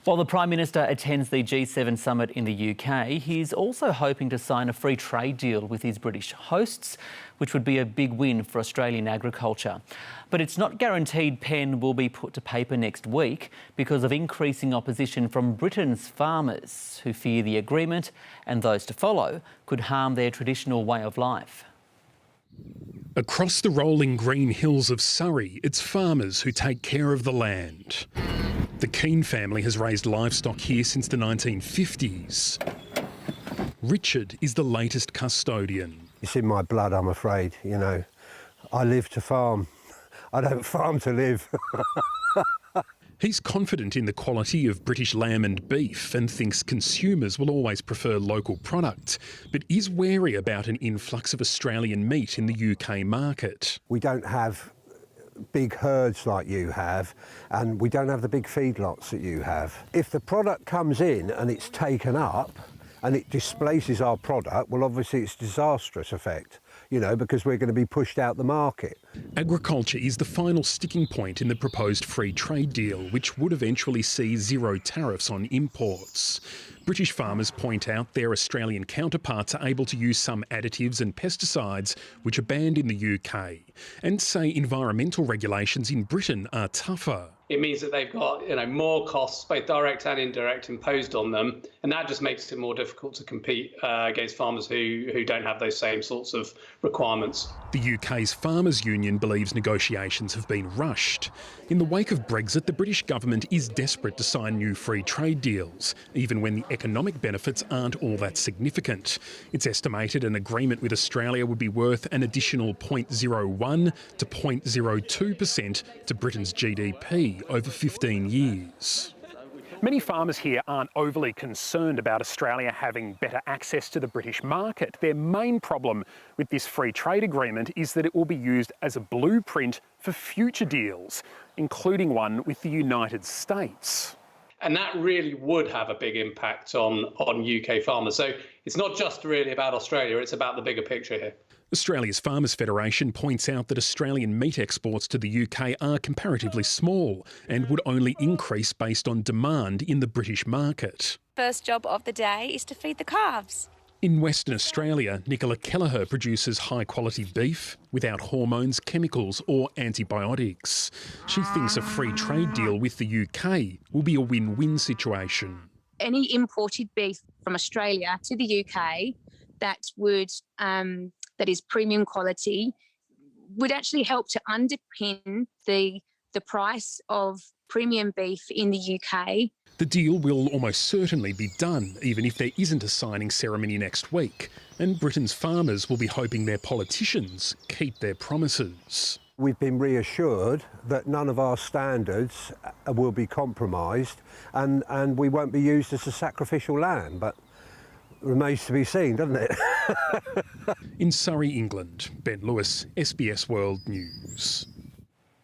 While the Prime Minister attends the G7 summit in the UK, he's also hoping to sign a free trade deal with his British hosts, which would be a big win for Australian agriculture. But it's not guaranteed pen will be put to paper next week because of increasing opposition from Britain's farmers, who fear the agreement and those to follow could harm their traditional way of life. Across the rolling green hills of Surrey, it's farmers who take care of the land. The Keane family has raised livestock here since the 1950s. Richard is the latest custodian. It's in my blood, I'm afraid, you know. I live to farm. I don't farm to live. He's confident in the quality of British lamb and beef and thinks consumers will always prefer local product, but is wary about an influx of Australian meat in the UK market. We don't have big herds like you have, and we don't have the big feedlots that you have. If the product comes in and it's taken up and it displaces our product, well, obviously it's a disastrous effect, you know, because we're going to be pushed out the market. Agriculture is the final sticking point in the proposed free trade deal, which would eventually see zero tariffs on imports. British farmers point out their Australian counterparts are able to use some additives and pesticides which are banned in the UK, and say environmental regulations in Britain are tougher. It means that they've got, more costs, both direct and indirect, imposed on them, and that just makes it more difficult to compete against farmers who don't have those same sorts of requirements. The UK's Farmers Union believes negotiations have been rushed. In the wake of Brexit, the British government is desperate to sign new free trade deals, even when the economic benefits aren't all that significant. It's estimated an agreement with Australia would be worth an additional 0.01 to 0.02% to Britain's GDP over 15 years. Many farmers here aren't overly concerned about Australia having better access to the British market. Their main problem with this free trade agreement is that it will be used as a blueprint for future deals, including one with the United States. And that really would have a big impact on UK farmers. So it's not just really about Australia, it's about the bigger picture here. Australia's Farmers Federation points out that Australian meat exports to the UK are comparatively small and would only increase based on demand in the British market. First job of the day is to feed the calves. In Western Australia, Nicola Kelleher produces high-quality beef without hormones, chemicals or antibiotics. She thinks a free trade deal with the UK will be a win-win situation. Any imported beef from Australia to the UK that is premium quality would actually help to underpin the price of premium beef in the UK. The deal will almost certainly be done, even if there isn't a signing ceremony next week. And Britain's farmers will be hoping their politicians keep their promises. We've been reassured that none of our standards will be compromised and we won't be used as a sacrificial lamb, but remains to be seen, doesn't it? In Surrey, England, Ben Lewis, SBS World News.